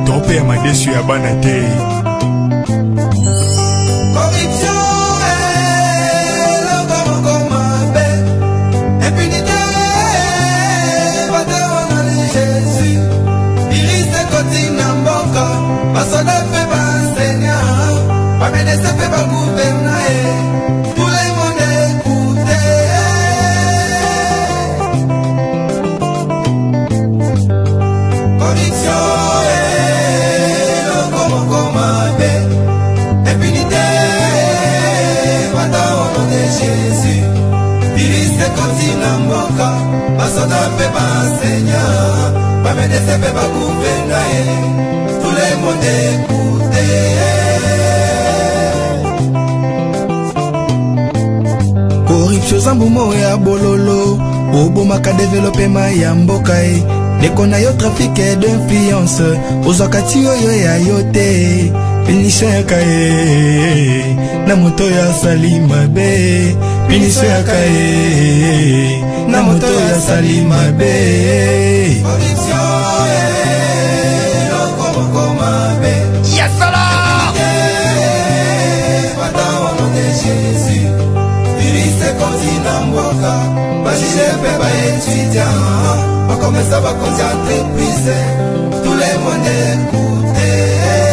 tope ya madesu ya bana te. Corruption zambumo ya bololo obomaka développement ya mboka e dekona yo trafic d'influence ozwakati oyo ya yo te punition ya kae na moto ya sali mabe punition ya kae na moto ya sali mabe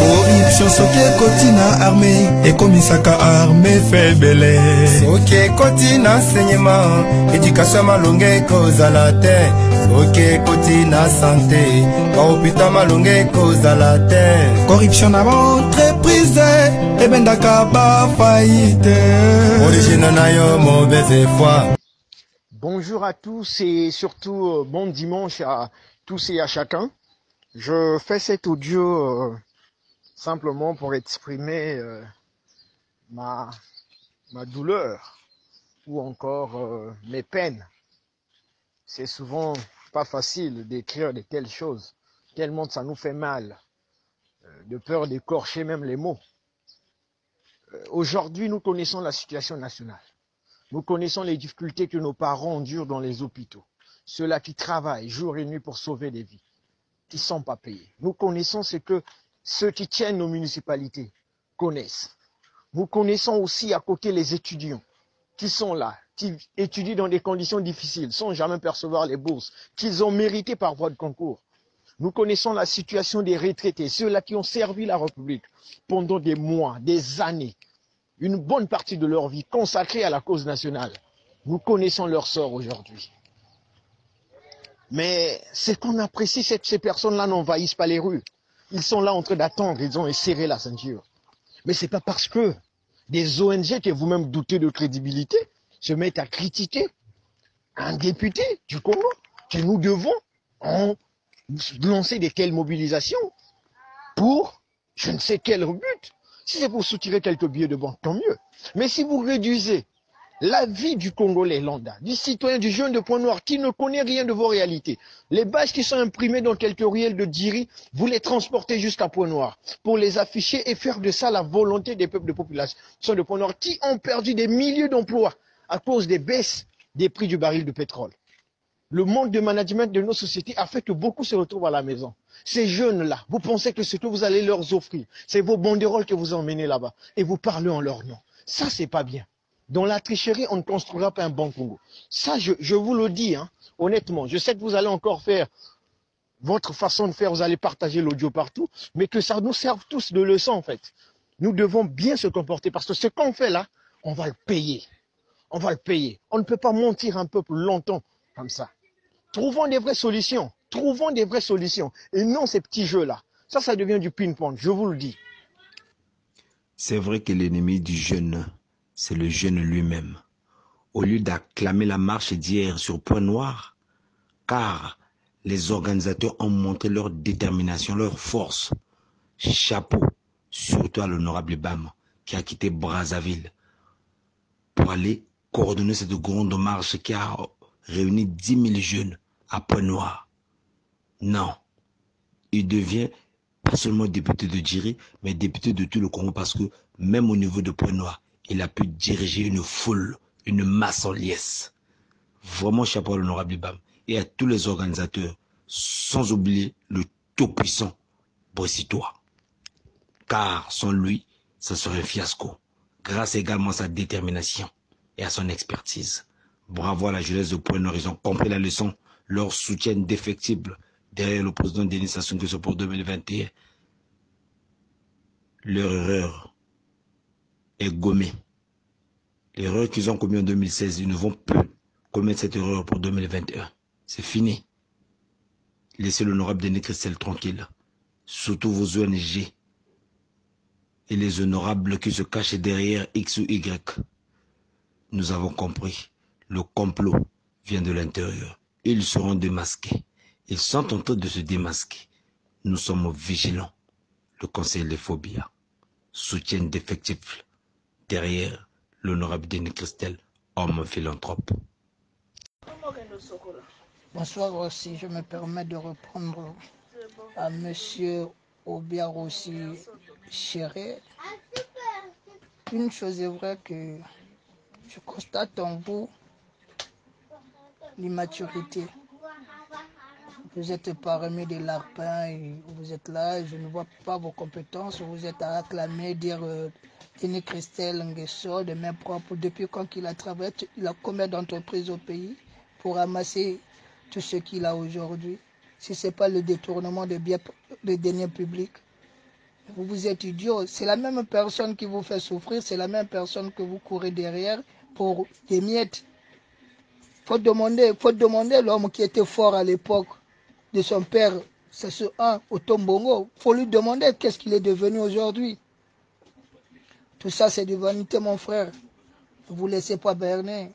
corruption soki ekoti na armée ekomisaka armée faible soki ekoti na enseignement éducation malonga ekozala te soki ekoti na santé bahôpital malonga ekozala te corruption na baentreprise ebendaka bafaillite origine na yo mauvaise foi. Bonjour à tous et surtout bon dimanche à tous et à chacun. Je fais cet audio simplement pour exprimer ma douleur ou encore mes peines. C'est souvent pas facile d'écrire de telles choses, tellement ça nous fait mal, de peur d'écorcher même les mots. Aujourd'hui, nous connaissons la situation nationale. Nous connaissons les difficultés que nos parents endurent dans les hôpitaux. Ceux-là qui travaillent jour et nuit pour sauver des vies, qui ne sont pas payés. Nous connaissons ce que ceux qui tiennent nos municipalités connaissent. Nous connaissons aussi à côté les étudiants qui sont là, qui étudient dans des conditions difficiles, sans jamais percevoir les bourses qu'ils ont méritées par voie de concours. Nous connaissons la situation des retraités, ceux-là qui ont servi la République pendant des mois, des années, une bonne partie de leur vie consacrée à la cause nationale. Nous connaissons leur sort aujourd'hui. Mais c'est qu'on apprécie que ces personnes-là n'envahissent pas les rues. Ils sont là en train d'attendre, ils ont serré la ceinture. Mais ce n'est pas parce que des ONG que vous-même doutez de crédibilité se mettent à critiquer un député du Congo que nous devons lancer des telles mobilisations pour je ne sais quel but. Si c'est pour soutirer quelques billets de banque, tant mieux. Mais si vous réduisez la vie du Congolais lambda, du citoyen, du jeune de Pointe-Noire qui ne connaît rien de vos réalités, les badges qui sont imprimés dans quelques ruelles de Djiri, vous les transportez jusqu'à Pointe-Noire pour les afficher et faire de ça la volonté des peuples de population de Pointe-Noire qui ont perdu des milliers d'emplois à cause des baisses des prix du baril de pétrole. Le manque de management de nos sociétés a fait que beaucoup se retrouvent à la maison. Ces jeunes-là, vous pensez que ce que vous allez leur offrir, c'est vos banderoles que vous emmenez là-bas et vous parlez en leur nom. Ça, c'est pas bien. Dans la tricherie, on ne construira pas un bon Congo. Ça, je vous le dis, hein, honnêtement. Je sais que vous allez encore faire votre façon de faire, vous allez partager l'audio partout, mais que ça nous serve tous de leçon, en fait. Nous devons bien se comporter parce que ce qu'on fait là, on va le payer. On va le payer. On ne peut pas mentir un peuple longtemps comme ça. Trouvons des vraies solutions. Trouvons des vraies solutions. Et non ces petits jeux-là. Ça devient du ping-pong, je vous le dis. C'est vrai que l'ennemi du jeune, c'est le jeune lui-même. Au lieu d'acclamer la marche d'hier sur Pointe-Noire, car les organisateurs ont montré leur détermination, leur force. Chapeau, surtout à l'honorable Bam, qui a quitté Brazzaville pour aller coordonner cette grande marche qui a réuni 10 000 jeunes à Pointe-Noire. Non, il devient pas seulement député de Djiri, mais député de tout le Congo parce que même au niveau de Pointe-Noire, il a pu diriger une foule, une masse en liesse. Vraiment chapeau à l'honorable Bam et à tous les organisateurs, sans oublier le tout-puissant Voici-toi. Car sans lui, ça serait un fiasco. Grâce également à sa détermination et à son expertise. Bravo à la jeunesse de Point-Nord, ils ont compris la leçon. Leur soutien indéfectible derrière le président Denis Sassou Nguesso pour 2021. Leur erreur est gommée. L'erreur qu'ils ont commise en 2016, ils ne vont plus commettre cette erreur pour 2021. C'est fini. Laissez l'honorable Denis Christel tranquille. Surtout vos ONG et les honorables qui se cachent derrière X ou Y. Nous avons compris. Le complot vient de l'intérieur. Ils seront démasqués. Ils sont en train de se démasquer. Nous sommes vigilants. Le conseil des phobies soutient d'effectifs derrière l'honorable Denis Christel, homme philanthrope. Bonsoir aussi, je me permets de répondre à monsieur Obiar aussi Chéré. Une chose est vraie que je constate en vous l'immaturité. Vous êtes parmi des larpins et vous êtes là et je ne vois pas vos compétences. Vous êtes à acclamer, dire Denis Christel Nguesso de main propre. Depuis quand il a travaillé, il a combien d'entreprises au pays pour ramasser tout ce qu'il a aujourd'hui? Si ce n'est pas le détournement des biens, des deniers publics, vous êtes idiot. C'est la même personne qui vous fait souffrir, c'est la même personne que vous courez derrière pour des miettes. Faut demander l'homme qui était fort à l'époque de son père, c'est ce 1 au Tombongo. Faut lui demander qu'est-ce qu'il est devenu aujourd'hui. Tout ça, c'est de vanité, mon frère. Ne vous laissez pas berner.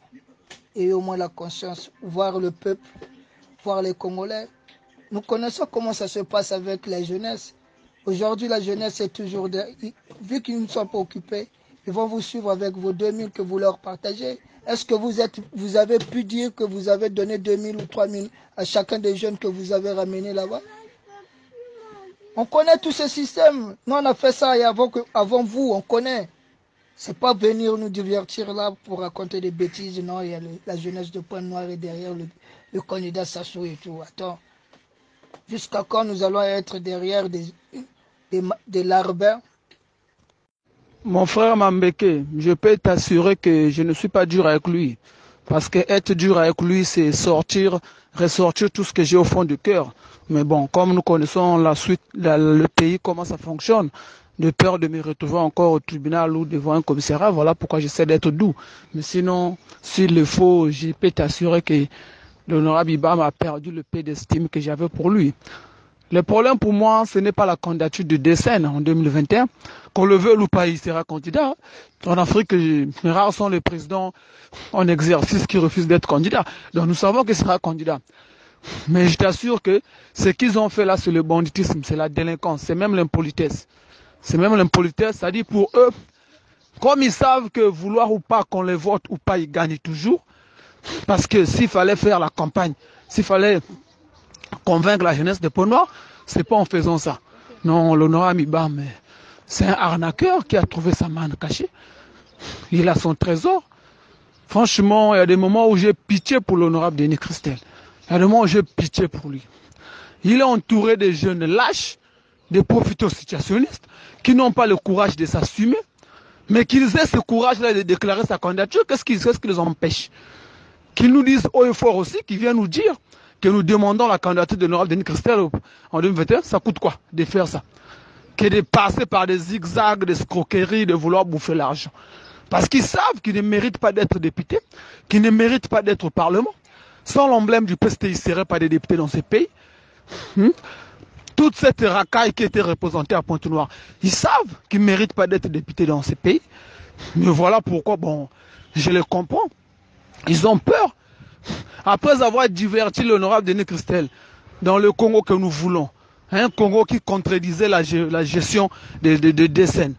Ayez au moins la conscience, voir le peuple, voir les Congolais. Nous connaissons comment ça se passe avec la jeunesse. Aujourd'hui, la jeunesse est toujours... Vu qu'ils ne sont pas occupés, ils vont vous suivre avec vos 2000 que vous leur partagez. Est-ce que vous avez pu dire que vous avez donné 2000 ou 3000 à chacun des jeunes que vous avez ramenés là-bas? On connaît tout ce système. Nous, on a fait ça et avant vous, on connaît. C'est pas venir nous divertir là pour raconter des bêtises. Non, il y a la jeunesse de Pointe-Noire et derrière le candidat Sassou et tout. Attends. Jusqu'à quand nous allons être derrière des larbins? Mon frère Mambeke, je peux t'assurer que je ne suis pas dur avec lui. Parce que être dur avec lui, c'est ressortir tout ce que j'ai au fond du cœur. Mais bon, comme nous connaissons la suite, le pays, comment ça fonctionne, de peur de me retrouver encore au tribunal ou devant un commissariat, voilà pourquoi j'essaie d'être doux. Mais sinon, s'il le faut, je peux t'assurer que l'honorable Ibam a perdu le peu d'estime que j'avais pour lui. Le problème pour moi, ce n'est pas la candidature de Dessène en 2021. Qu'on le veuille ou pas, il sera candidat. En Afrique, rares sont les présidents en exercice qui refusent d'être candidat. Donc nous savons qu'il sera candidat. Mais je t'assure que ce qu'ils ont fait là, c'est le banditisme, c'est la délinquance, c'est même l'impolitesse. C'est même l'impolitesse, c'est-à-dire pour eux, comme ils savent que vouloir ou pas qu'on les vote ou pas, ils gagnent toujours. Parce que s'il fallait faire la campagne, s'il fallait convaincre la jeunesse de Pointe-Noire, c'est pas en faisant ça. Non, l'honorable Ibam, c'est un arnaqueur qui a trouvé sa manne cachée. Il a son trésor. Franchement, il y a des moments où j'ai pitié pour l'honorable Denis Christel. Il y a des moments où j'ai pitié pour lui. Il est entouré de jeunes lâches, des profiteurs situationnistes, qui n'ont pas le courage de s'assumer, mais qu'ils aient ce courage-là de déclarer sa candidature. Qu'est-ce qui les empêche? Qu'ils nous disent haut et fort aussi, qu'ils viennent nous dire que nous demandons la candidature de l'honorable Denis Christel en 2021, ça coûte quoi de faire ça? Que de passer par des zigzags, des escroqueries, de vouloir bouffer l'argent. Parce qu'ils savent qu'ils ne méritent pas d'être députés, qu'ils ne méritent pas d'être au Parlement. Sans l'emblème du PST, ils ne seraient pas des députés dans ces pays. Toute cette racaille qui était représentée à Pointe-Noire, ils savent qu'ils ne méritent pas d'être députés dans ces pays. Mais voilà pourquoi, bon, je les comprends. Ils ont peur. Après avoir diverti l'honorable Denis Christel dans le Congo que nous voulons, un Congo qui contredisait la gestion des décennies.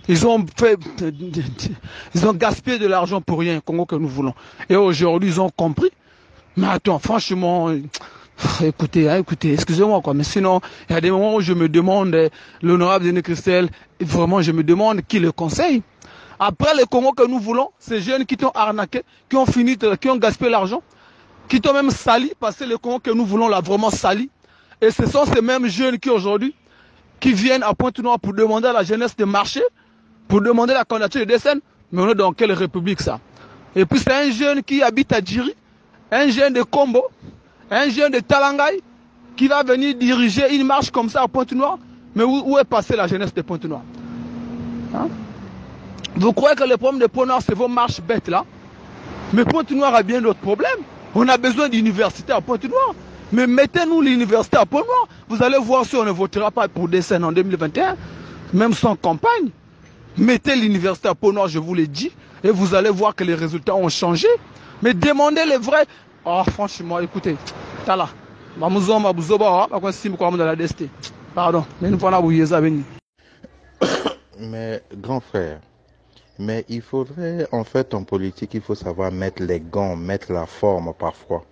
Ils ont gaspillé de l'argent pour rien, un Congo que nous voulons. Et aujourd'hui, ils ont compris. Mais attends, franchement, écoutez, excusez-moi quoi, mais sinon, il y a des moments où je me demande, l'honorable Denis Christel, vraiment, je me demande qui le conseille. Après le Congo que nous voulons, ces jeunes qui t'ont arnaqué, qui ont gaspillé l'argent, qui t'ont même sali, parce que le Congo que nous voulons l'a vraiment sali. Et ce sont ces mêmes jeunes qui aujourd'hui, qui viennent à Pointe-Noire pour demander à la jeunesse de marcher, pour demander la candidature de Desen. Mais on est dans quelle république ça? Et puis c'est un jeune qui habite à Djiri, un jeune de Combo, un jeune de Talangay, qui va venir diriger une marche comme ça à Pointe-Noire. Mais où est passée la jeunesse de Pointe-Noire? Hein? Vous croyez que le problème de Pointe-Noire, c'est vos marches bêtes là? Mais Pointe-Noire a bien d'autres problèmes. On a besoin d'université à Pointe-Noire. Mais mettez-nous l'université à Pointe-Noire. Vous allez voir si on ne votera pas pour Desen en 2021, même sans campagne. Mettez l'université à Pointe-Noire, je vous l'ai dit, et vous allez voir que les résultats ont changé. Mais demandez les vrais. Oh, franchement, écoutez, Tala. Pardon, mais grand frère, mais il faudrait, en fait, en politique, il faut savoir mettre les gants, mettre la forme parfois.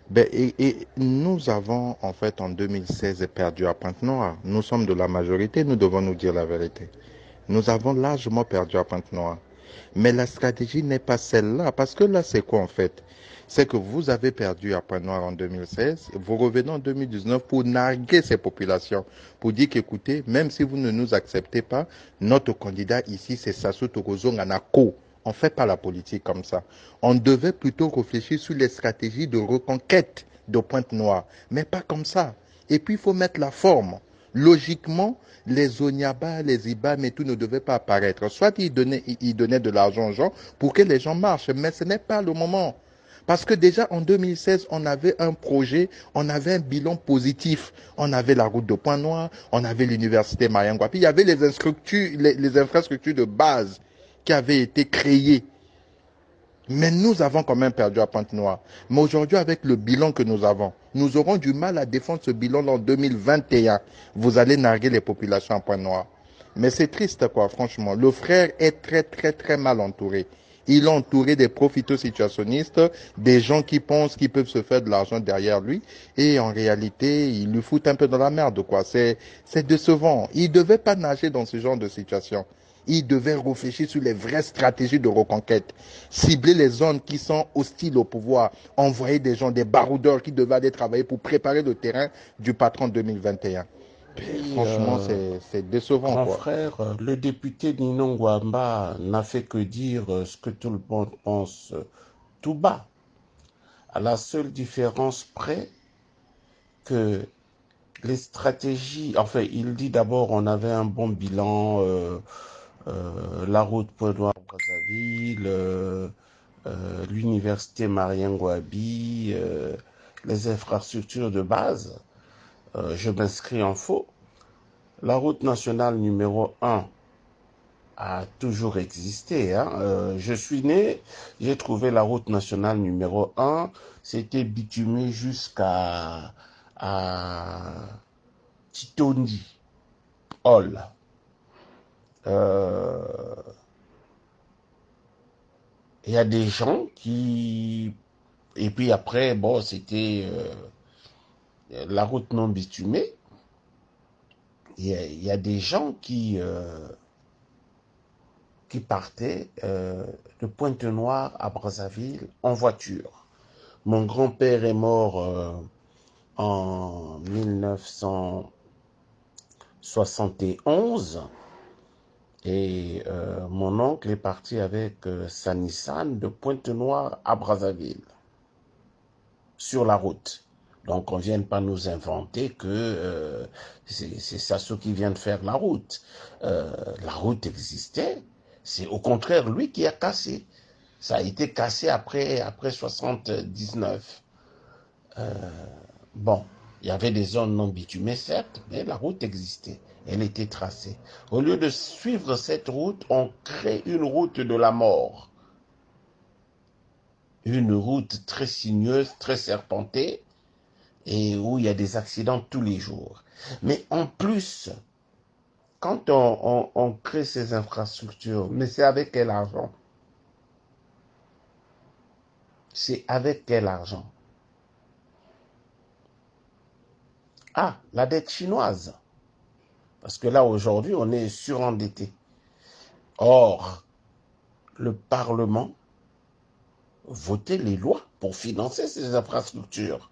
Ben, et nous avons, en fait, en 2016, perdu à Pointe-Noire. Nous sommes de la majorité, nous devons nous dire la vérité. Nous avons largement perdu à Pointe-Noire. Mais la stratégie n'est pas celle-là, parce que là, c'est quoi, en fait? C'est que vous avez perdu à Pointe-Noire en 2016, vous revenez en 2019 pour narguer ces populations, pour dire qu'écoutez, même si vous ne nous acceptez pas, notre candidat ici, c'est Sassou Togozo Nganako. On ne fait pas la politique comme ça. On devait plutôt réfléchir sur les stratégies de reconquête de Pointe-Noire, mais pas comme ça. Et puis, il faut mettre la forme. Logiquement, les Onyaba, les Ibam et tout ne devaient pas apparaître. Soit ils donnaient de l'argent aux gens pour que les gens marchent, mais ce n'est pas le moment. Parce que déjà en 2016, on avait un projet, on avait un bilan positif. On avait la route de Pointe-Noire, on avait l'université Marianguapi, il y avait les infrastructures de base qui avaient été créées. Mais nous avons quand même perdu à Pointe-Noire. Mais aujourd'hui, avec le bilan que nous avons, nous aurons du mal à défendre ce bilan en 2021. Vous allez narguer les populations à Pointe-Noire. Mais c'est triste, quoi, franchement. Le frère est très, très, très mal entouré. Il est entouré des profito-situationnistes, des gens qui pensent qu'ils peuvent se faire de l'argent derrière lui. Et en réalité, ils lui foutent un peu dans la merde, quoi. C'est décevant. Il ne devait pas nager dans ce genre de situation. Il devait réfléchir sur les vraies stratégies de reconquête. Cibler les zones qui sont hostiles au pouvoir. Envoyer des gens, des baroudeurs qui devaient aller travailler pour préparer le terrain du patron 2021. Franchement, c'est décevant. Grand quoi. frère, le député Nino Ngwamba n'a fait que dire ce que tout le monde pense tout bas. À la seule différence près que les stratégies... Enfin, il dit d'abord on avait un bon bilan, la route Pointe-Noire-Brazzaville, l'université Marianguabi, les infrastructures de base. Je m'inscris en faux. La route nationale numéro 1 a toujours existé. Hein. Je suis né, j'ai trouvé la route nationale numéro 1, c'était bitumé jusqu'à Titondi, Hall. Il y a des gens qui... Et puis après, bon, c'était la route non bitumée. Il y a des gens qui partaient de Pointe-Noire à Brazzaville en voiture. Mon grand-père est mort en 1971 et mon oncle est parti avec sa Nissan de Pointe-Noire à Brazzaville sur la route. Donc, on ne vient pas nous inventer que c'est ça ceux qui viennent faire la route. La route existait. C'est au contraire lui qui a cassé. Ça a été cassé après 79. Bon, il y avait des zones non bitumées, certes, mais la route existait. Elle était tracée. Au lieu de suivre cette route, on crée une route de la mort. Une route très sinueuse, très serpentée, et où il y a des accidents tous les jours. Mais en plus, quand on crée ces infrastructures, mais c'est avec quel argent? C'est avec quel argent? Ah, la dette chinoise. Parce que là, aujourd'hui, on est surendetté. Or, le Parlement votait les lois pour financer ces infrastructures.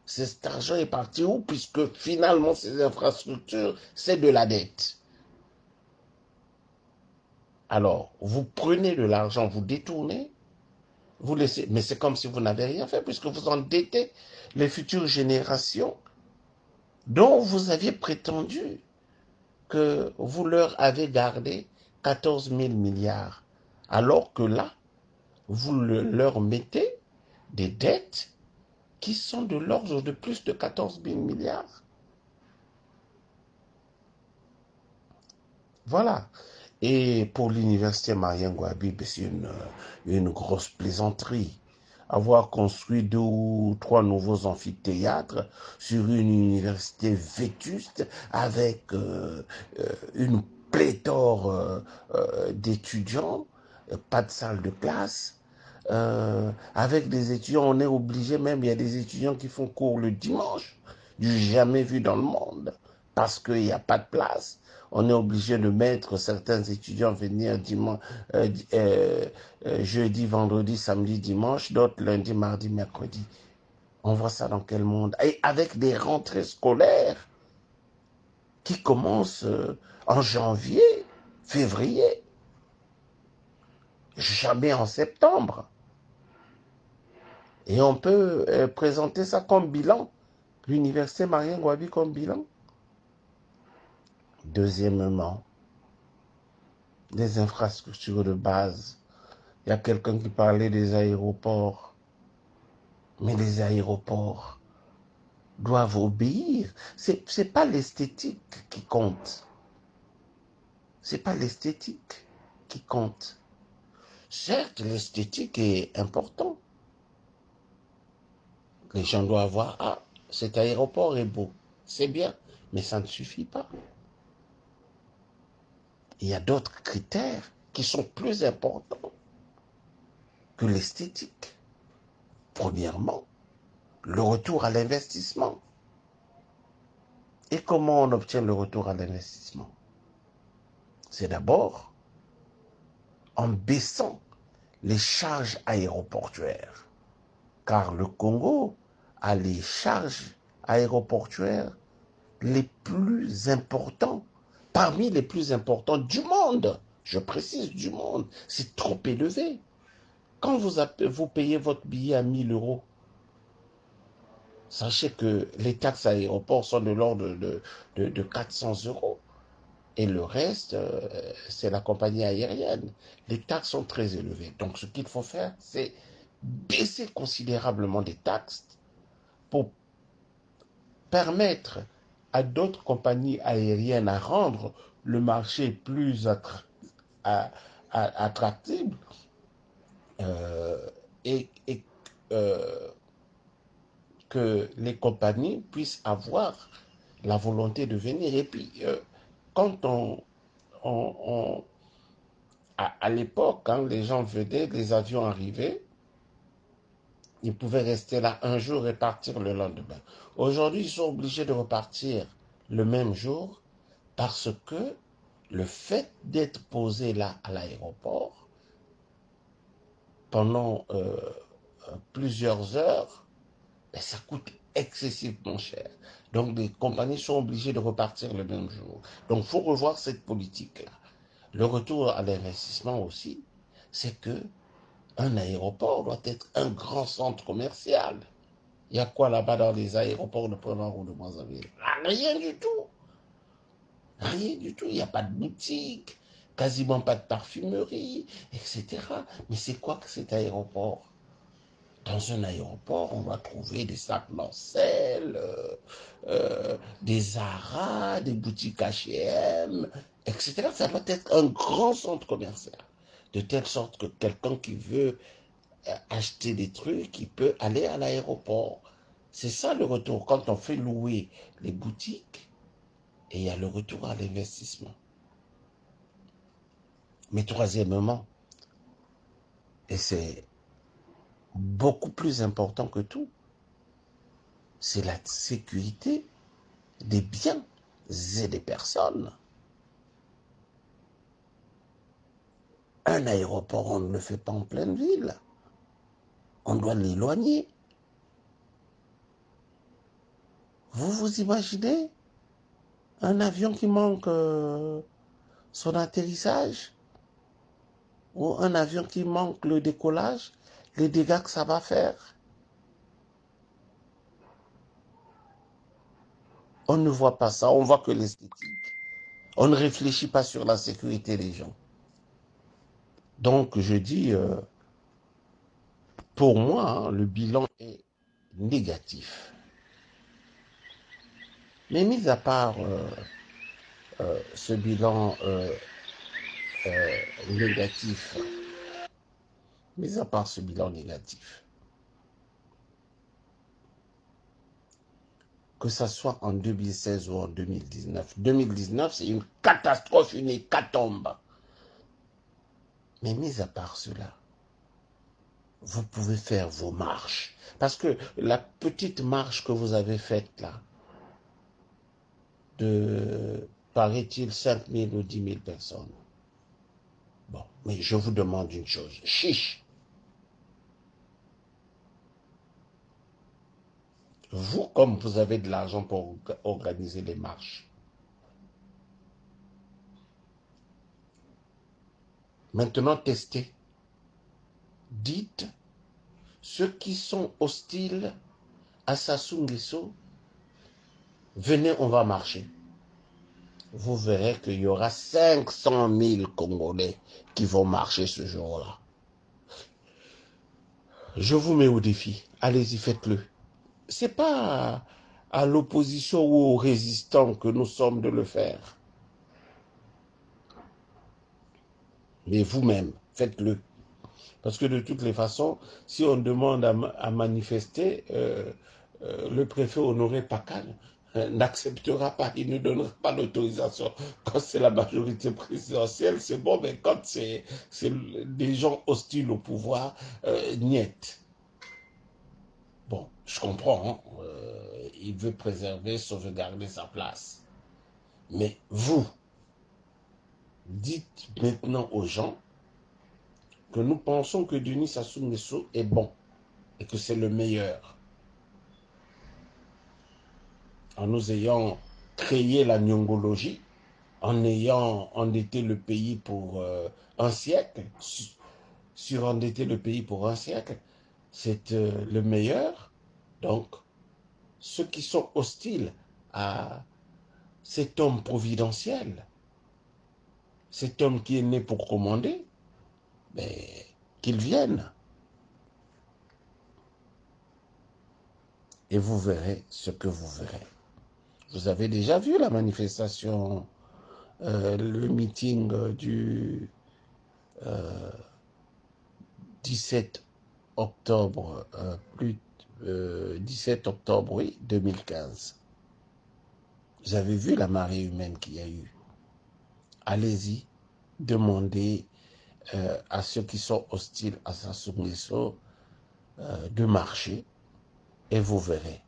Cet argent est parti où? Puisque finalement, ces infrastructures, c'est de la dette. Alors, vous prenez de l'argent, vous détournez, vous laissez, mais c'est comme si vous n'avez rien fait, puisque vous endettez les futures générations dont vous aviez prétendu que vous leur avez gardé 14 000 milliards. Alors que là, vous leur mettez des dettes qui sont de l'ordre de plus de 14 000 milliards. Voilà. Et pour l'université Marien Ngouabi, c'est une grosse plaisanterie. Avoir construit 2 ou 3 nouveaux amphithéâtres sur une université vétuste avec une pléthore d'étudiants, pas de salle de classe, avec des étudiants, on est obligé même, il y a des étudiants qui font cours le dimanche, du jamais vu dans le monde, parce qu'il n'y a pas de place. On est obligé de mettre certains étudiants venir dimanche, jeudi, vendredi, samedi, dimanche, d'autres lundi, mardi, mercredi. On voit ça dans quel monde? Et avec des rentrées scolaires qui commencent en janvier, février, jamais en septembre. Et on peut présenter ça comme bilan. L'université Marien Ngouabi comme bilan. Deuxièmement, des infrastructures de base. Il y a quelqu'un qui parlait des aéroports. Mais les aéroports doivent obéir. C'est pas l'esthétique qui compte. C'est pas l'esthétique qui compte. Certes, l'esthétique est important. Les gens doivent voir, ah, cet aéroport est beau. C'est bien, mais ça ne suffit pas. Il y a d'autres critères qui sont plus importants que l'esthétique. Premièrement, le retour à l'investissement. Et comment on obtient le retour à l'investissement? C'est d'abord en baissant les charges aéroportuaires. Car le Congo a les charges aéroportuaires les plus importants, parmi les plus importants du monde. Je précise du monde, c'est trop élevé. Quand vous payez votre billet à 1 000 €, sachez que les taxes aéroports sont de l'ordre de 400 €. Et le reste, c'est la compagnie aérienne. Les taxes sont très élevées. Donc ce qu'il faut faire, c'est baisser considérablement des taxes pour permettre à d'autres compagnies aériennes à rendre le marché plus attractif et que les compagnies puissent avoir la volonté de venir. Et puis, quand à l'époque, quand les gens venaient, les avions arrivaient, ils pouvaient rester là un jour et partir le lendemain. Aujourd'hui, ils sont obligés de repartir le même jour parce que le fait d'être posé là à l'aéroport pendant plusieurs heures, ben, ça coûte excessivement cher. Donc les compagnies sont obligées de repartir le même jour. Donc il faut revoir cette politique-là. Le retour à l'investissement aussi, c'est que un aéroport doit être un grand centre commercial. Il y a quoi là-bas dans les aéroports de Pointe-Noire ou de Brazzaville? Rien du tout. Rien du tout. Il n'y a pas de boutique, quasiment pas de parfumerie, etc. Mais c'est quoi que cet aéroport? Dans un aéroport, on va trouver des sacs Lancel, des Zara, des boutiques H&M, etc. Ça doit être un grand centre commercial. De telle sorte que quelqu'un qui veut acheter des trucs, il peut aller à l'aéroport. C'est ça le retour. Quand on fait louer les boutiques, et il y a le retour à l'investissement. Mais troisièmement, et c'est beaucoup plus important que tout, c'est la sécurité des biens et des personnes. Un aéroport, on ne le fait pas en pleine ville. On doit l'éloigner. Vous vous imaginez un avion qui manque son atterrissage ou un avion qui manque le décollage, les dégâts que ça va faire? On ne voit pas ça, on voit que l'esthétique. On ne réfléchit pas sur la sécurité des gens. Donc, je dis, pour moi, hein, le bilan est négatif. Mais mis à part ce bilan négatif, que ça soit en 2016 ou en 2019, 2019 c'est une catastrophe, une hécatombe. Mais mis à part cela, vous pouvez faire vos marches. Parce que la petite marche que vous avez faite là, de, paraît-il, 5 000 ou 10 000 personnes. Bon, mais je vous demande une chose, chiche. Vous, comme vous avez de l'argent pour organiser les marches, maintenant testez. Dites, ceux qui sont hostiles à Sassou Nguesso, venez, on va marcher. Vous verrez qu'il y aura 500 000 Congolais qui vont marcher ce jour-là. Je vous mets au défi. Allez-y, faites-le. C'est pas à l'opposition ou aux résistants que nous sommes de le faire. Mais vous-même, faites-le. Parce que de toutes les façons, si on demande à manifester, le préfet Honoré Pacal n'acceptera pas, il ne donnera pas l'autorisation. Quand c'est la majorité présidentielle, c'est bon, mais quand c'est des gens hostiles au pouvoir, niet. Bon, je comprends, hein, il veut préserver, sauvegarder sa place. Mais vous, dites maintenant aux gens que nous pensons que Denis Sassou Nguesso est bon et que c'est le meilleur. En nous ayant créé la nyongologie, en ayant endetté le pays pour un siècle, surendetté le pays pour un siècle, c'est le meilleur. Donc, ceux qui sont hostiles à cet homme providentiel, cet homme qui est né pour commander, mais qu'ils viennent. Et vous verrez ce que vous verrez. Vous avez déjà vu la manifestation, le meeting du 17 octobre, 17 octobre, oui, 2015. Vous avez vu la marée humaine qu'il y a eu. Allez-y, demandez à ceux qui sont hostiles à Sassou Nguesso de marcher et vous verrez.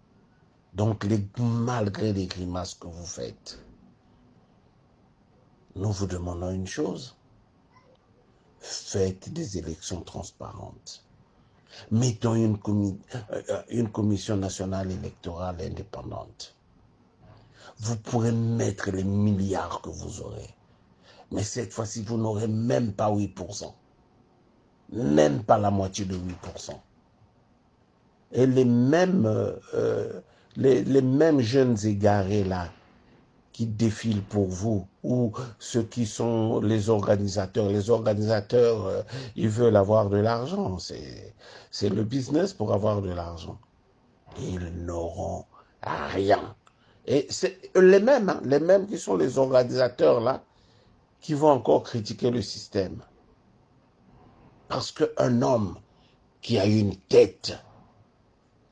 Donc, malgré les grimaces que vous faites, nous vous demandons une chose. Faites des élections transparentes. Mettons une commission nationale électorale indépendante. Vous pourrez mettre les milliards que vous aurez. Mais cette fois-ci, vous n'aurez même pas 8%. Même pas la moitié de 8%. Et les mêmes jeunes égarés là, qui défilent pour vous, ou ceux qui sont les organisateurs. Les organisateurs, ils veulent avoir de l'argent. C'est le business pour avoir de l'argent. Ils n'auront rien. Et c'est les mêmes, hein, les mêmes qui sont les organisateurs là, qui vont encore critiquer le système. Parce qu'un homme qui a une tête,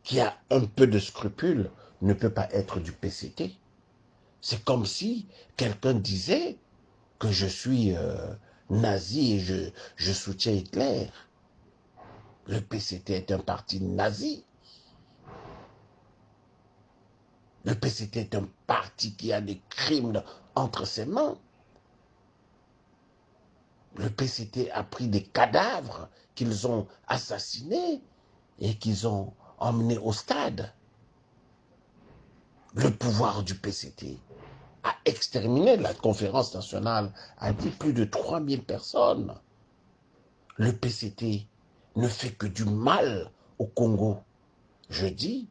qui a un peu de scrupules, ne peut pas être du PCT. C'est comme si quelqu'un disait que je suis nazi et je soutiens Hitler. Le PCT est un parti nazi. Le PCT est un parti qui a des crimes entre ses mains. Le PCT a pris des cadavres qu'ils ont assassinés et qu'ils ont emmenés au stade. Le pouvoir du PCT a exterminé. La conférence nationale a dit plus de 3000 personnes. Le PCT ne fait que du mal au Congo. Je dis,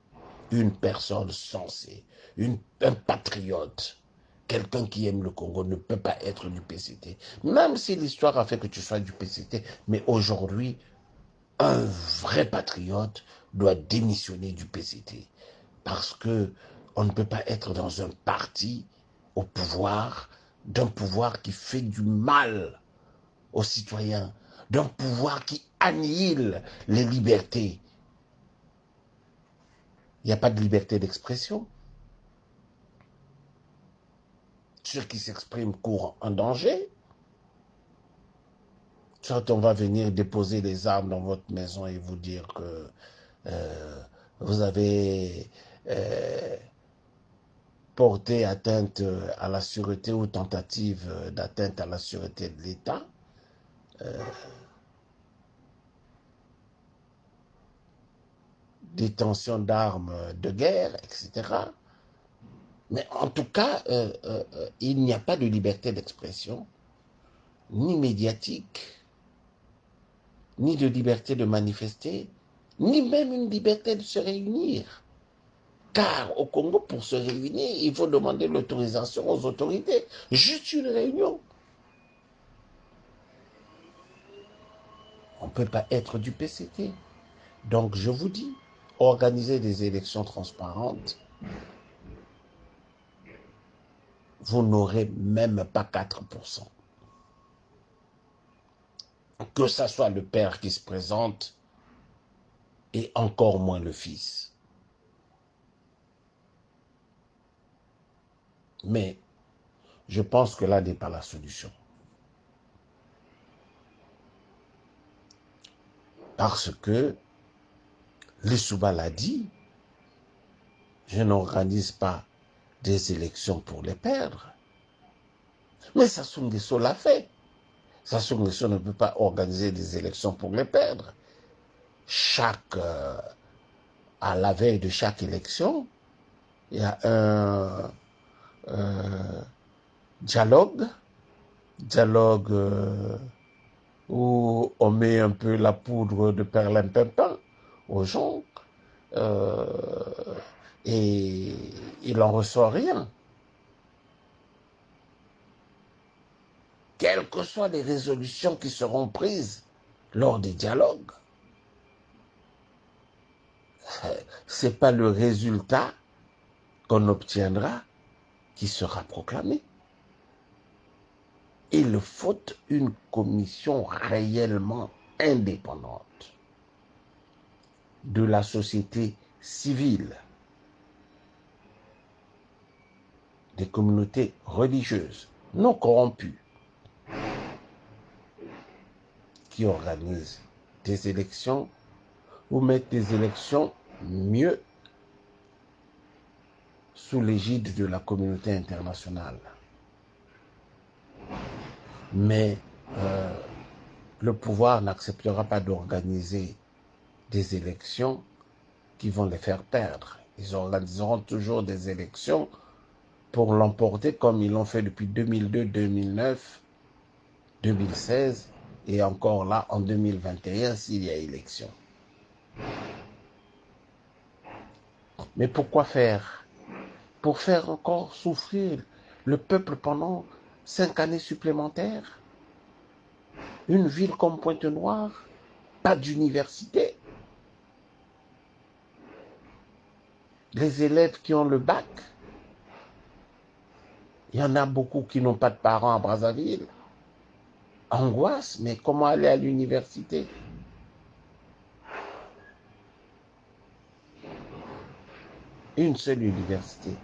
une personne sensée, un patriote, quelqu'un qui aime le Congo ne peut pas être du PCT. Même si l'histoire a fait que tu sois du PCT, mais aujourd'hui, un vrai patriote doit démissionner du PCT. Parce que on ne peut pas être dans un parti au pouvoir, d'un pouvoir qui fait du mal aux citoyens, d'un pouvoir qui annihile les libertés. Il n'y a pas de liberté d'expression. Ceux qui s'expriment courent en danger. Soit on va venir déposer les armes dans votre maison et vous dire que vous avez porté atteinte à la sûreté ou tentative d'atteinte à la sûreté de l'État. Détention d'armes de guerre, etc. Mais en tout cas, il n'y a pas de liberté d'expression, ni médiatique, ni de liberté de manifester, ni même une liberté de se réunir. Car au Congo, pour se réunir, il faut demander l'autorisation aux autorités. Juste une réunion. On ne peut pas être du PCT. Donc je vous dis, organisez des élections transparentes. Vous n'aurez même pas 4%. Que ce soit le père qui se présente et encore moins le fils. Mais je pense que là n'est pas la solution. Parce que Lissouba l'a dit, je n'organise pas des élections pour les perdre. Mais Sassou Nguesso l'a fait. Sassou Nguesso ne peut pas organiser des élections pour les perdre. À la veille de chaque élection, il y a un dialogue où on met un peu la poudre de perlimpinpin aux gens et il n'en ressort rien. Quelles que soient les résolutions qui seront prises lors des dialogues, ce n'est pas le résultat qu'on obtiendra qui sera proclamé. Il faut une commission réellement indépendante de la société civile, des communautés religieuses non corrompues, qui organisent des élections ou mettent des élections mieux sous l'égide de la communauté internationale. Mais le pouvoir n'acceptera pas d'organiser des élections qui vont les faire perdre. Ils organiseront toujours des élections pour l'emporter comme ils l'ont fait depuis 2002, 2009, 2016 et encore là en 2021 s'il y a élection. Mais pourquoi faire? Pour faire encore souffrir le peuple pendant 5 années supplémentaires? Une ville comme Pointe-Noire, pas d'université. Les élèves qui ont le bac, il y en a beaucoup qui n'ont pas de parents à Brazzaville. Angoisse, mais comment aller à l'université? Une seule université.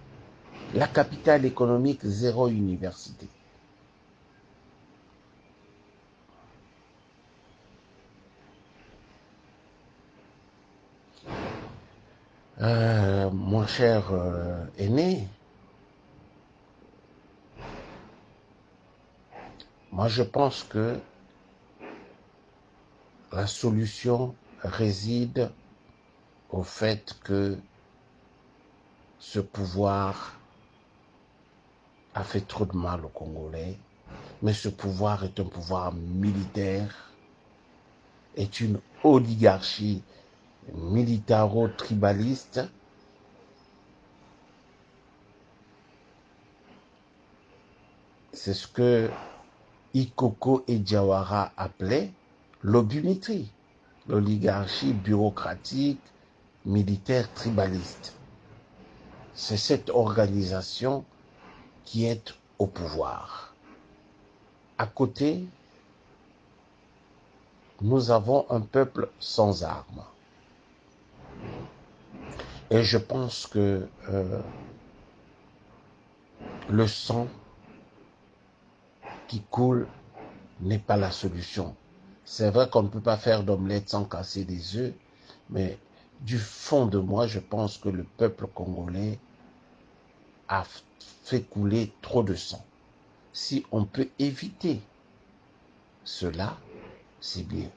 La capitale économique, 0 université. Mon cher aîné, moi je pense que la solution réside au fait que ce pouvoir a fait trop de mal aux Congolais, mais ce pouvoir est un pouvoir militaire, est une oligarchie militaro-tribaliste. C'est ce que Ikoko et Diawara appelaient l'obumitrie, l'oligarchie bureaucratique, militaire, tribaliste. C'est cette organisation qui est au pouvoir. À côté, nous avons un peuple sans armes. Et je pense que le sang qui coule n'est pas la solution. C'est vrai qu'on ne peut pas faire d'omelette sans casser des œufs, mais du fond de moi, je pense que le peuple congolais a fait couler trop de sang. Si on peut éviter cela, c'est bien.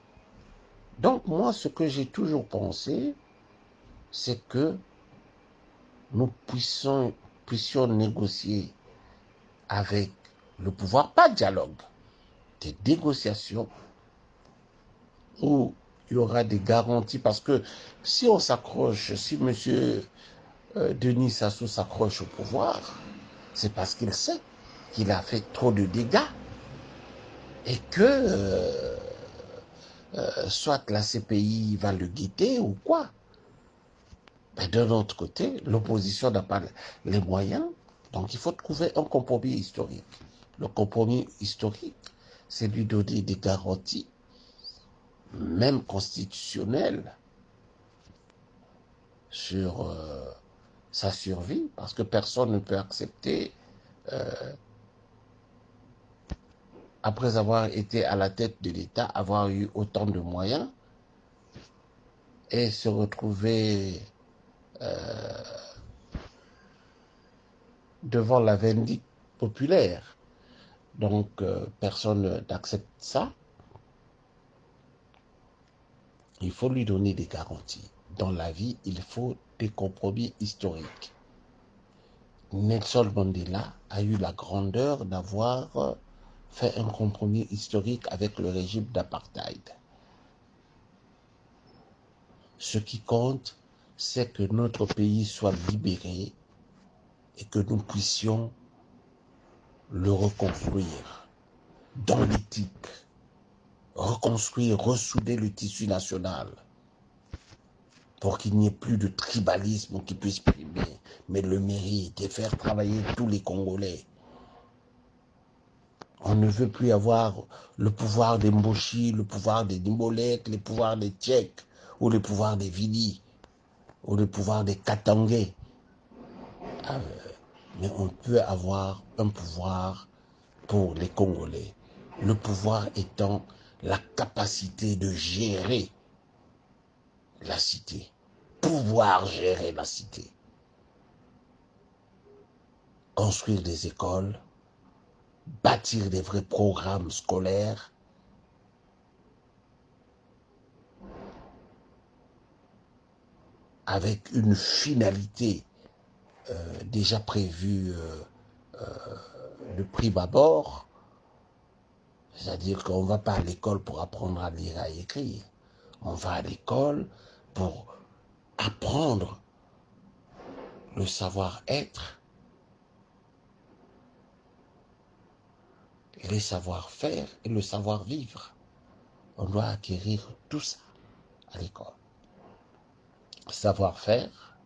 Donc moi, ce que j'ai toujours pensé, c'est que nous puissions négocier avec le pouvoir, pas de dialogue, des négociations où il y aura des garanties, parce que si on s'accroche, si M. Denis Sassou s'accroche au pouvoir, c'est parce qu'il sait qu'il a fait trop de dégâts et que soit la CPI va le guetter ou quoi. Mais d'un autre côté, l'opposition n'a pas les moyens, donc il faut trouver un compromis historique. Le compromis historique, c'est lui donner des garanties, même constitutionnelles, sur sa survie, parce que personne ne peut accepter, après avoir été à la tête de l'État, avoir eu autant de moyens, et se retrouver devant la vindicte populaire. Donc, personne n'accepte ça. Il faut lui donner des garanties. Dans la vie, il faut des compromis historiques. Nelson Mandela a eu la grandeur d'avoir fait un compromis historique avec le régime d'apartheid. Ce qui compte, c'est que notre pays soit libéré et que nous puissions le reconstruire dans l'éthique, reconstruire, ressouder le tissu national pour qu'il n'y ait plus de tribalisme qui puisse primer, mais le mérite et faire travailler tous les Congolais. On ne veut plus avoir le pouvoir des Mboshi, le pouvoir des Nimbolek, le pouvoir des Tchèques, ou le pouvoir des Vili, ou le pouvoir des Katangais. Mais on peut avoir un pouvoir pour les Congolais. Le pouvoir étant la capacité de gérer la cité. Pouvoir gérer la cité. Construire des écoles, bâtir des vrais programmes scolaires, avec une finalité déjà prévue de prime abord, c'est-à-dire qu'on ne va pas à l'école pour apprendre à lire et à écrire. On va à l'école pour apprendre le savoir-être, les savoir-faire et le savoir-vivre. On doit acquérir tout ça à l'école. Savoir-faire,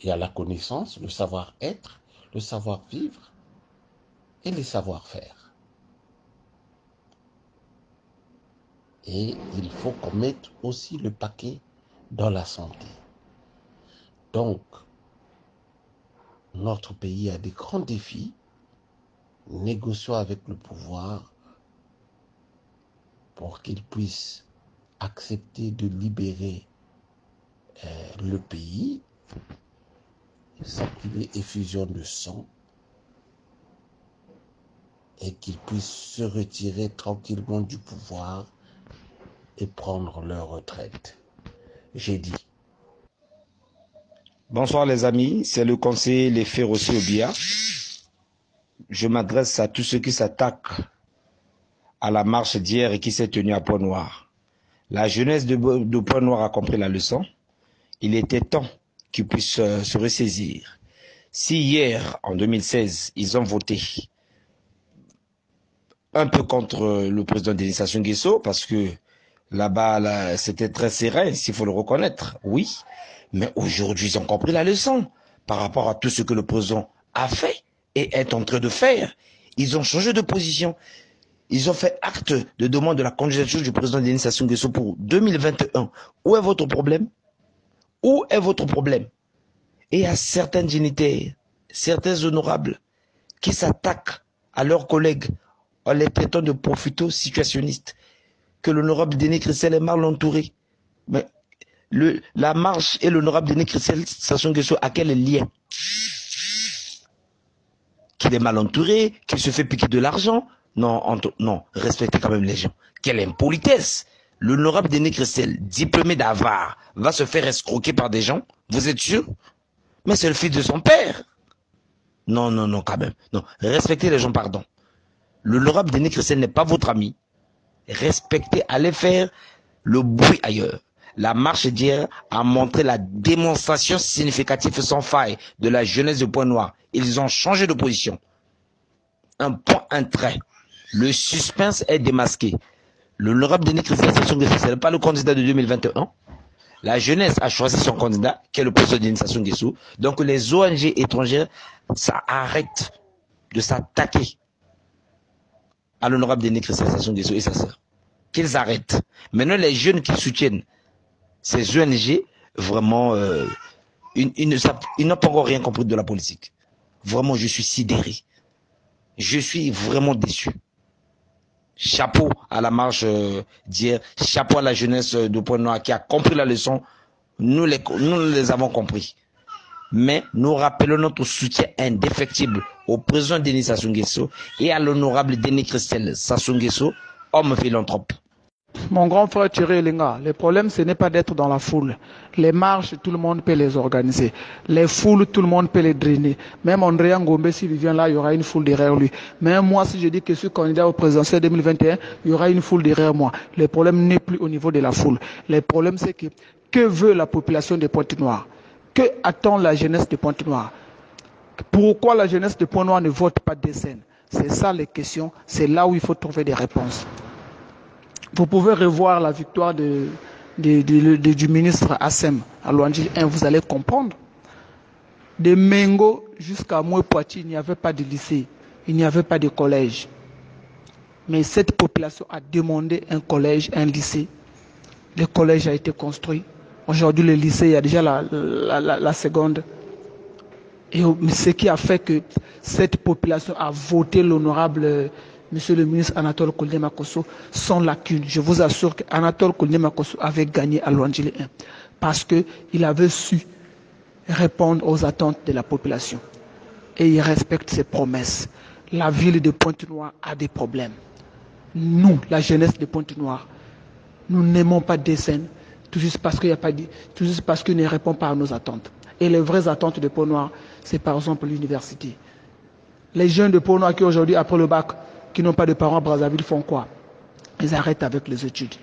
il y a la connaissance, le savoir-être, le savoir-vivre et les savoir-faire. Et il faut qu'on mette aussi le paquet dans la santé. Donc, notre pays a des grands défis. Négocions avec le pouvoir pour qu'il puisse accepter de libérer le pays sans qu'il y ait effusion de sang et qu'ils puissent se retirer tranquillement du pouvoir et prendre leur retraite. J'ai dit. Bonsoir les amis, c'est le conseiller Les Ferrossi Obia. Je m'adresse à tous ceux qui s'attaquent à la marche d'hier et qui s'est tenue à Pointe-Noire. La jeunesse de Pointe-Noire a compris la leçon. Il était temps qu'ils puissent se ressaisir. Si hier, en 2016, ils ont voté un peu contre le président Denis Sassou Nguesso, parce que là-bas, c'était très serein, s'il faut le reconnaître, oui. Mais aujourd'hui, ils ont compris la leçon par rapport à tout ce que le président a fait et est en train de faire. Ils ont changé de position. Ils ont fait acte de demande de la candidature du président Denis Sassou Nguesso pour 2021. Où est votre problème? Où est votre problème? Et il y a certains dignitaires, certains honorables qui s'attaquent à leurs collègues en les traitant de profito-situationnistes. Que l'honorable Denis Christel est mal entouré. Mais la marche et l'honorable Denis Christel Sassou Nguesso, à quel lien? Qu'il est mal entouré, qu'il se fait piquer de l'argent? Non, non, respectez quand même les gens. Quelle impolitesse! L'honorable Denis Christel, diplômé d'Harvard, va se faire escroquer par des gens? Vous êtes sûr? Mais c'est le fils de son père. Non, non, non, quand même. Non, respectez les gens, pardon. L'honorable Denis Christel n'est pas votre ami. Respectez, allez faire le bruit ailleurs. La marche d'hier a montré la démonstration significative sans faille de la jeunesse de Pointe-Noire. Ils ont changé de position. Un point, un trait. Le suspense est démasqué. L'honorable Denis Christel Sassou Nguesso, ce n'est pas le candidat de 2021. La jeunesse a choisi son candidat, qui est le président Denis Sassou Nguesso. Donc les ONG étrangères, ça arrête de s'attaquer à l'honorable Denis Christel Sassou Nguesso et sa sœur. Qu'ils arrêtent. Maintenant, les jeunes qui soutiennent ces ONG, vraiment, ils n'ont pas encore rien compris de la politique. Vraiment, je suis sidéré. Je suis vraiment déçu. Chapeau à la marche d'hier, chapeau à la jeunesse de Pointe-Noire qui a compris la leçon. Nous les avons compris. Mais nous rappelons notre soutien indéfectible au président Denis Sassou Nguesso et à l'honorable Denis Christel Sassou Nguesso, homme philanthrope. Mon grand frère Thierry Elenga, le problème ce n'est pas d'être dans la foule. Les marches, tout le monde peut les organiser. Les foules, tout le monde peut les drainer. Même André Ngombe, s'il vient là, il y aura une foule derrière lui. Même moi, si je dis que je suis candidat au présidentiel 2021, il y aura une foule derrière moi. Le problème n'est plus au niveau de la foule. Le problème, c'est que veut la population de Pointe-Noire? Que attend la jeunesse de Pointe-Noire? Pourquoi la jeunesse de Pointe-Noire ne vote pas Dessène? C'est ça les questions. C'est là où il faut trouver des réponses. Vous pouvez revoir la victoire du ministre Assem à Louandjili 1, vous allez comprendre. De Mengo jusqu'à Moué-Poitiers, il n'y avait pas de lycée, il n'y avait pas de collège. Mais cette population a demandé un collège, un lycée. Le collège a été construit. Aujourd'hui, le lycée, il y a déjà la seconde. Et ce qui a fait que cette population a voté l'honorable Monsieur le ministre Anatole Koulnemakosso sans lacune. Je vous assure qu'Anatole Koulnemakosso avait gagné à Louandjili 1 parce qu'il avait su répondre aux attentes de la population. Et il respecte ses promesses. La ville de Pointe-Noire a des problèmes. Nous, la jeunesse de Pointe-Noire, nous n'aimons pas Dessène tout juste parce qu'il ne répond pas à nos attentes. Et les vraies attentes de Pointe-Noire, c'est par exemple l'université. Les jeunes de Pointe-Noire qui aujourd'hui, après le bac, qui n'ont pas de parents à Brazzaville, font quoi? Ils arrêtent avec les études.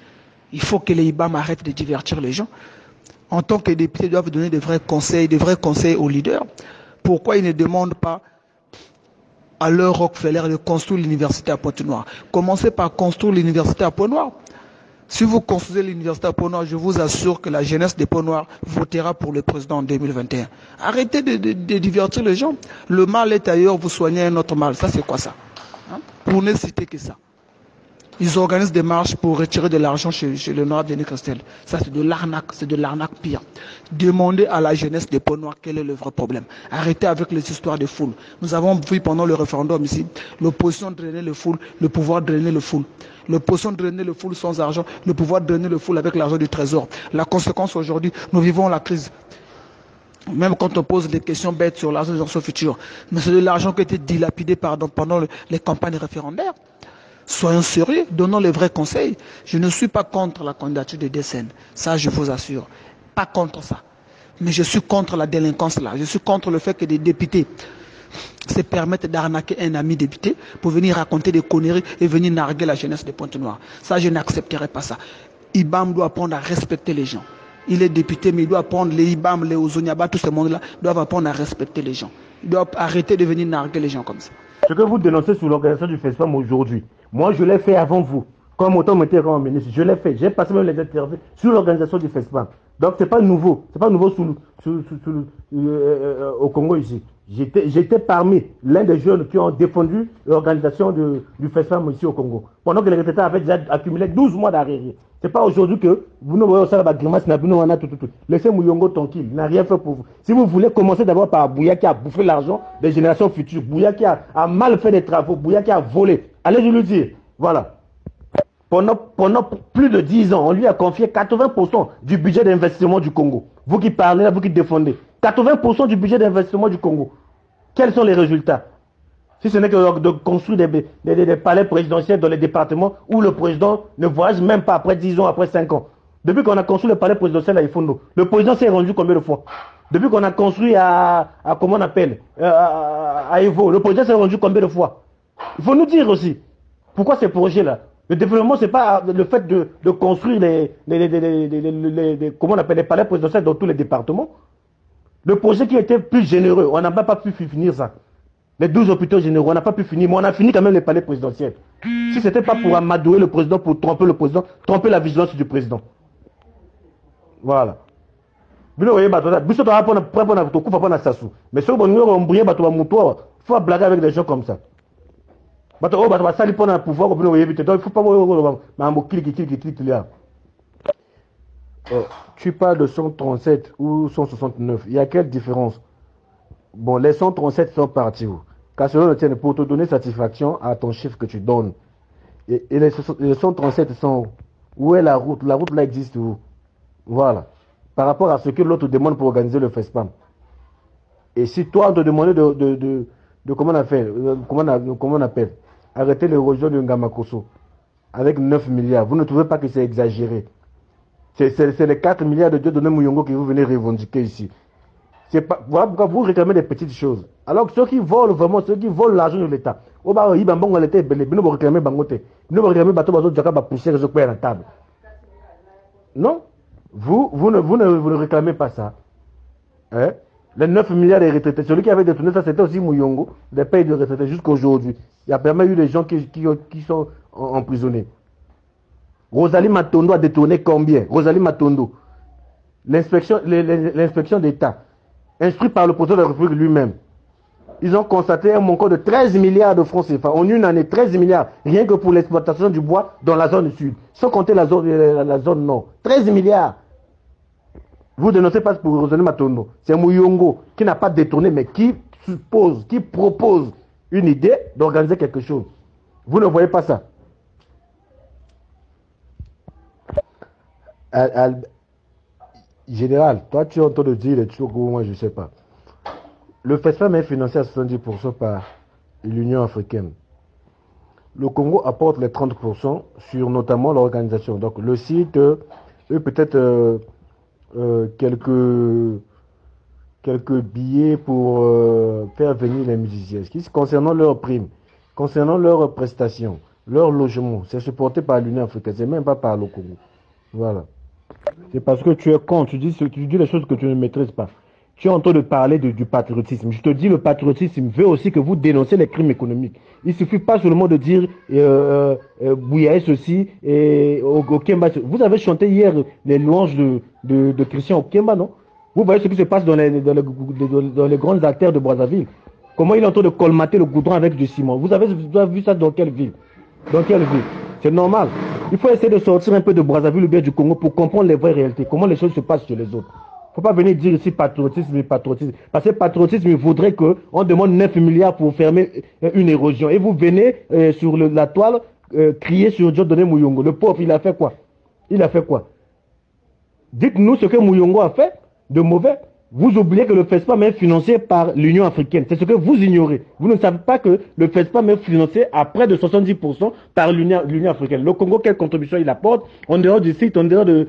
Il faut que les IBAM arrêtent de divertir les gens. En tant que députés, ils doivent donner des vrais conseils aux leaders. Pourquoi ils ne demandent pas à leur Rockefeller de construire l'université à Pointe-Noire? Commencez par construire l'université à Pointe-Noire. Si vous construisez l'université à Pointe-Noire, je vous assure que la jeunesse de Pointe-Noire votera pour le président en 2021. Arrêtez de divertir les gens. Le mal est ailleurs, vous soignez un autre mal. Ça, c'est quoi ça? Pour ne citer que ça. Ils organisent des marches pour retirer de l'argent chez l'honorable Denis Christel. Ça, c'est de l'arnaque pire. Demandez à la jeunesse de Pointe-Noire quel est le vrai problème. Arrêtez avec les histoires de foule. Nous avons vu pendant le référendum ici, l'opposition drainer le foule, le pouvoir drainer le foule. L'opposition drainer le foule sans argent, le pouvoir drainer le foule avec l'argent du trésor. La conséquence aujourd'hui, nous vivons la crise. Même quand on pose des questions bêtes sur l'argent des générations futures, mais c'est de l'argent qui a été dilapidé pendant les campagnes référendaires. Soyons sérieux, donnons les vrais conseils. Je ne suis pas contre la candidature de Dessène, ça je vous assure. Pas contre ça. Mais je suis contre la délinquance là. Je suis contre le fait que des députés se permettent d'arnaquer un ami député pour venir raconter des conneries et venir narguer la jeunesse de Pointe-Noire. Ça, je n'accepterai pas ça. IBAM doit apprendre à respecter les gens. Il est député, mais il doit apprendre, les IBAM, les Ozoniaba, tout ce monde-là, doivent apprendre à respecter les gens. Ils doivent arrêter de venir narguer les gens comme ça. Ce que vous dénoncez sur l'organisation du FESPAM aujourd'hui, moi je l'ai fait avant vous. Comme autant m'était comme ministre, je l'ai fait. J'ai passé même les interviews sur l'organisation du FESPAM. Donc c'est pas nouveau. C'est pas nouveau au Congo ici. J'étais parmi l'un des jeunes qui ont défendu l'organisation du FESPAM ici au Congo. Pendant que les retraités avaient déjà accumulé 12 mois d'arriérés. C'est pas aujourd'hui que vous ne voyez ça, la grimace, tout. Laissez Mouyongo tranquille, il n'a rien fait pour vous. Si vous voulez commencer d'abord par Bouya qui a bouffé l'argent des générations futures, Bouya qui a mal fait des travaux, Bouya qui a volé, allez lui dire, voilà. Pendant plus de 10 ans, on lui a confié 80% du budget d'investissement du Congo. Vous qui parlez là, vous qui défendez. 80% du budget d'investissement du Congo. Quels sont les résultats? Si ce n'est que de construire des palais présidentiels dans les départements où le président ne voyage même pas après 10 ans, après 5 ans. Depuis qu'on a construit le palais présidentiel à Ifondo, le président s'est rendu combien de fois? Depuis qu'on a construit comment on appelle, à Evo, le président s'est rendu combien de fois? Il faut nous dire aussi, pourquoi ces projets-là? Le développement, c'est pas le fait de construire comment on appelle, les palais présidentiels dans tous les départements. Le projet qui était plus généreux, on n'a pas pu finir ça. Les 12 hôpitaux généraux, on n'a pas pu finir, mais on a fini quand même les palais présidentiels. Si ce n'était pas pour amadouer le président, pour tromper le président, tromper la vigilance du président. Voilà. Mais il faut blaguer avec des gens comme ça. Il ne faut pas. Tu parles de 137 ou 169. Il y a quelle différence? Bon, les 137 sont partis où? Car selon le tien, pour te donner satisfaction à ton chiffre que tu donnes. Et les 137 sont où? Où est la route? La route là existe où? Voilà. Par rapport à ce que l'autre demande pour organiser le FESPAM. Et si toi on te demandait de comment on appelle, arrêter l'érosion de Ngamakoso avec 9 milliards, vous ne trouvez pas que c'est exagéré? C'est les 4 milliards de Dieu donné Mouyongo que vous venez revendiquer ici. Voilà pourquoi vous réclamez des petites choses. Alors que ceux qui volent vraiment, ceux qui volent l'argent de l'État, vous réclamez Bangote. Vous réclamez la table. Non, vous ne réclamez pas ça. Hein? Les 9 milliards de retraités, celui qui avait détourné ça, c'était aussi Mouyongo, des pays de retraités jusqu'à aujourd'hui. Il y a vraiment eu des gens qui sont emprisonnés. Rosalie Matondo a détourné combien? Rosalie Matondo. L'inspection d'État, instruite par le président de la République lui-même, ils ont constaté un manque de 13 milliards de francs CFA. En une année, 13 milliards, rien que pour l'exploitation du bois dans la zone sud, sans compter la zone nord. 13 milliards. Vous dénoncez pas pour Rosalie Matondo. C'est Mouyongo qui n'a pas détourné, mais qui propose une idée d'organiser quelque chose. Vous ne voyez pas ça? Général, toi tu entends de dire les trucs que moi je ne sais pas. Le FESPAM est financé à 70% par l'Union africaine. Le Congo apporte les 30% sur notamment l'organisation. Donc le site, peut-être quelques billets pour faire venir les musiciens. Concernant leurs primes, concernant leurs prestations, leur logement, c'est supporté par l'Union africaine, c'est même pas par le Congo. Voilà. C'est parce que tu es con, tu dis les choses que tu ne maîtrises pas. Tu es en train de parler du patriotisme. Je te dis, le patriotisme veut aussi que vous dénoncez les crimes économiques. Il ne suffit pas seulement de dire Bouya ceci et Okemba. Vous avez chanté hier les louanges de Christian Okemba, non? Vous voyez ce qui se passe dans les grandes artères de Brazzaville. Comment il est en train de colmater le goudron avec du ciment. Vous avez vu ça dans quelle ville? Dans quelle ville? C'est normal. Il faut essayer de sortir un peu de Brazzaville ou bien du Congo pour comprendre les vraies réalités, comment les choses se passent chez les autres. Il ne faut pas venir dire ici patriotisme et patriotisme. Parce que patriotisme, il voudrait qu'on demande 9 milliards pour fermer une érosion. Et vous venez sur la toile crier sur Dieudonné Mouyongo. Le pauvre, il a fait quoi? Il a fait quoi? Dites-nous ce que Mouyongo a fait de mauvais. Vous oubliez que le FESPAM est financé par l'Union africaine. C'est ce que vous ignorez. Vous ne savez pas que le FESPAM est financé à près de 70% par l'Union africaine. Le Congo, quelle contribution il apporte en dehors du site, en dehors de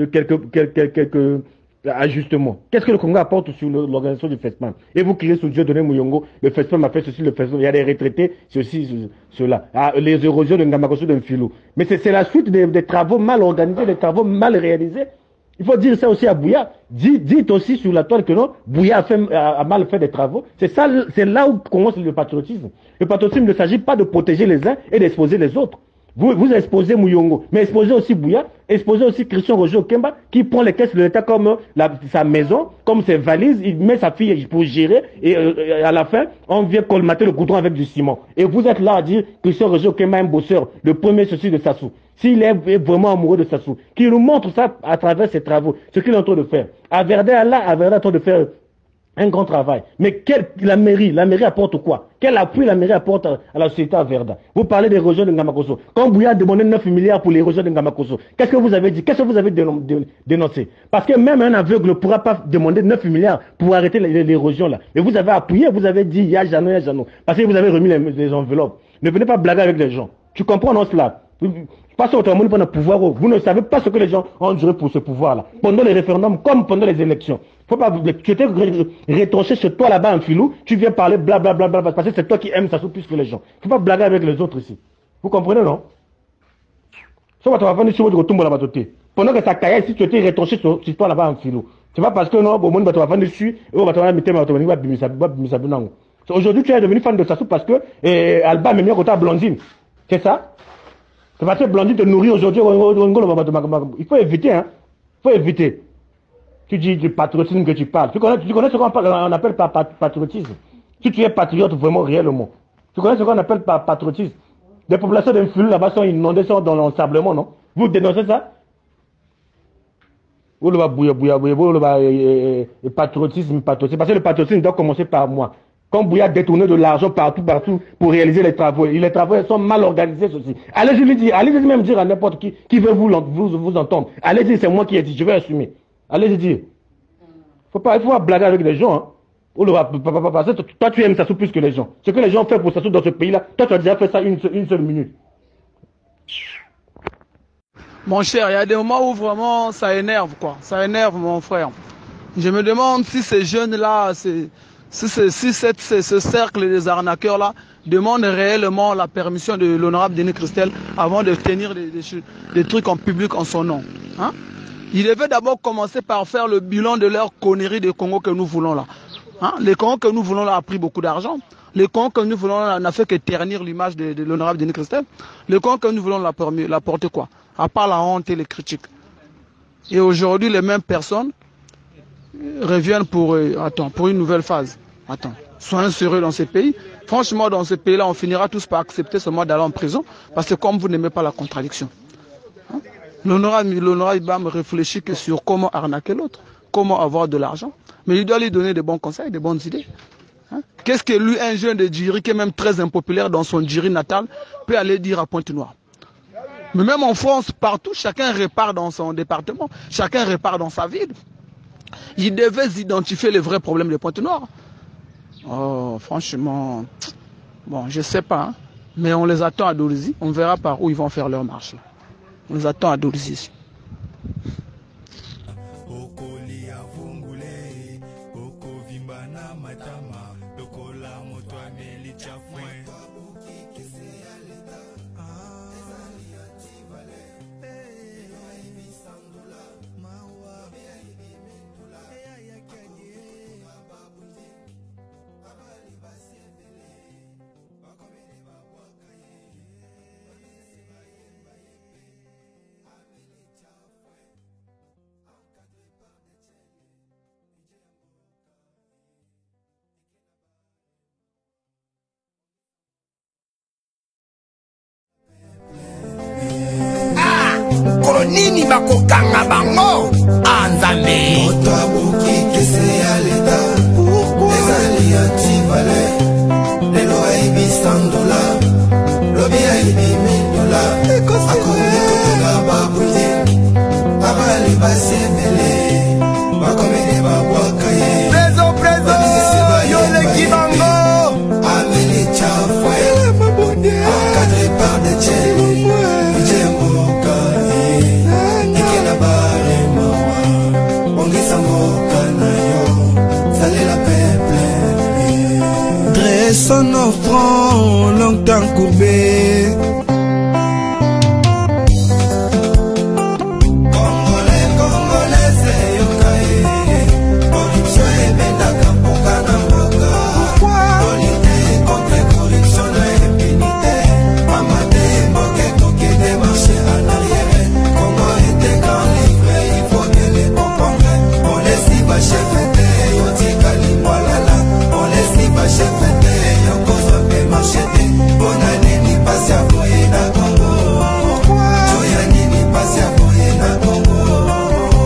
quelques ajustement. Qu'est-ce que le Congo apporte sur l'organisation du FESPAM? Et vous criez sur Dieu donné Mouyongo, le FESPAM a fait ceci, le FESPAM, il y a des retraités, ceci, cela. Ah, les érosions de Ngamakoso de Mfilou. Mais c'est la suite des travaux mal organisés, des travaux mal réalisés. Il faut dire ça aussi à Bouya. Dites aussi sur la toile que non, Bouya a mal fait des travaux. C'est là où commence le patriotisme. Le patriotisme ne s'agit pas de protéger les uns et d'exposer les autres. Vous exposez Mouyongo, mais exposez aussi Bouya, exposez aussi Christian Roger Okemba, qui prend les caisses de l'État comme sa maison, comme ses valises, il met sa fille pour gérer, et à la fin, on vient colmater le goudron avec du ciment. Et vous êtes là à dire Christian Roger Okemba est un bosseur, le premier ceci de Sassou. S'il est vraiment amoureux de Sassou, qu'il nous montre ça à travers ses travaux, ce qu'il est en train de faire. Averdé est en train de faire un grand travail. Mais la mairie apporte quoi? Quel appui la mairie apporte à la société à Verda? Vous parlez des régions de Ngamakoso. Quand Bouya a demandé 9 milliards pour les régions de Ngamakoso, qu'est-ce que vous avez dit? Qu'est-ce que vous avez dénoncé? Parce que même un aveugle ne pourra pas demander 9 milliards pour arrêter les régions là. Mais vous avez appuyé, vous avez dit, il y a Jano. Parce que vous avez remis les enveloppes. Ne venez pas blaguer avec les gens. Tu comprends, non, cela? Pas autrement pour le pouvoir. Vous ne savez pas ce que les gens ont duré pour ce pouvoir-là. Pendant les référendums, comme pendant les élections. Faut pas, tu étais retranché chez toi là-bas en filou, tu viens parler blablabla, parce que c'est toi qui aimes Sassou plus que les gens. Faut pas blaguer avec les autres ici. Vous comprenez, non? Pendant que ça caille, si tu étais retranché sur toi là-bas en filou. C'est pas parce que non, au monde va te vendre dessus, et on va te vendre. Aujourd'hui, tu es devenu fan de Sassou parce que Alba m'a mis à Blondine. C'est ça? C'est parce que Blondine te nourrit aujourd'hui. Il faut éviter, hein. Il faut éviter. Tu dis du patriotisme que tu parles. Tu connais ce qu'on appelle patriotisme. Si tu es patriote vraiment réellement. Tu connais ce qu'on appelle patriotisme. Les populations d'influx là-bas sont inondées, sont dans l'ensablement, non? Vous dénoncez ça? Patriotisme. Parce que le patriotisme doit commencer par moi. Comme Bouya détourné de l'argent partout pour réaliser les travaux. Et les travaux sont mal organisés aussi. Allez-y lui dire, allez-y même dire à n'importe qui veut vous entendre. Allez-y, c'est moi qui ai dit, je vais assumer. Allez-y dire. Il faut pas blaguer avec les gens. Hein. Toi, tu aimes Sassou plus que les gens. Ce que les gens font pour Sassou dans ce pays-là, toi, tu as déjà fait ça une seule minute. Mon cher, il y a des moments où vraiment ça énerve, quoi. Ça énerve, mon frère. Je me demande si ces jeunes-là, si ce cercle des arnaqueurs-là demande réellement la permission de l'honorable Denis Christel avant de tenir des trucs en public en son nom. Hein? Il devait d'abord commencer par faire le bilan de leur connerie de Congo que nous voulons là. Hein? Les Congo que nous voulons là a pris beaucoup d'argent. Les Congo que nous voulons là n'a fait que ternir l'image de l'honorable Denis Christel. Les Congo que nous voulons là porter quoi? À part la honte et les critiques. Et aujourd'hui, les mêmes personnes reviennent pour une nouvelle phase. Attends, soyons sérieux dans ces pays. Franchement, dans ces pays-là, on finira tous par accepter seulement d'aller en prison parce que comme vous n'aimez pas la contradiction. Hein? L'honorable Ibam réfléchit que sur comment arnaquer l'autre, comment avoir de l'argent, mais il doit lui donner des bons conseils, des bonnes idées. Hein? Qu'est-ce que lui, un jeune de Djiri, qui est même très impopulaire dans son Djiri natal, peut aller dire à Pointe-Noire? Mais même en France, partout, chacun répare dans son département, chacun répare dans sa ville. Il devait identifier les vrais problèmes de Pointe-Noire. Oh, franchement, bon, je sais pas, hein, mais on les attend à Dolizy. On verra par où ils vont faire leur marche. Là. On les attend à Dolizy. Nini bakokanga bango anzambe moto abuki kese ya leta ezali ativale lelo aibi $100 lobi aibi $1000 akomekotonga babuti abali basebele bakomede babwaka ye prezo yoleki bango ameli chafwe encadré par des chaînes Some more. temps courbé.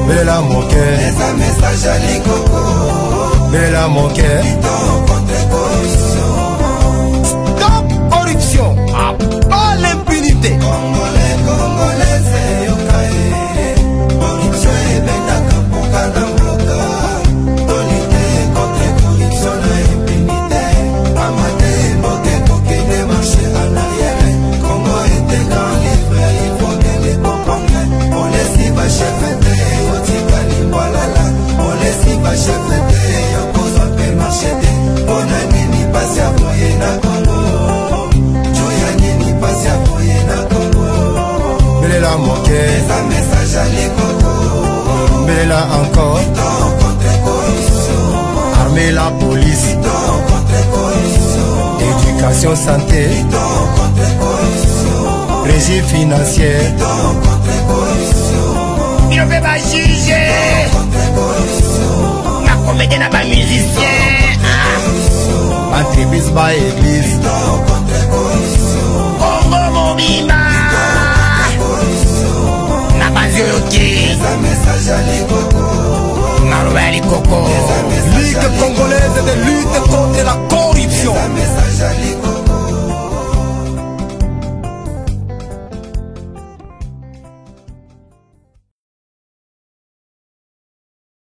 Belela mon cœur, message à l'Ikoko. Belela mon cœur, contre corruption. Stop corruption, pas l'impunité. Congolais, Congolais, yokae. Corruption et bendaka mboka na mboka. Tolite contre corruption na impunité. Amate mboke koke de marcher en arrière. Congo était grand livre, il faut que les comprendre. On laisse y va chef. Belela mon cœur, message à l'Ikoko. Belela encore, contre corruption. Armée la police, contre corruption. Éducation santé, contre corruption. Régie financière, contre corruption. Il ne fait pas juger. Contre corruption. Ma comédie n'a pas musicien. Antribis ba église, contre corruption. Congo Mobima. Na banzio yoki. Message à l'Ikoko. Maroua l'Ikoko. Ligue congolaise.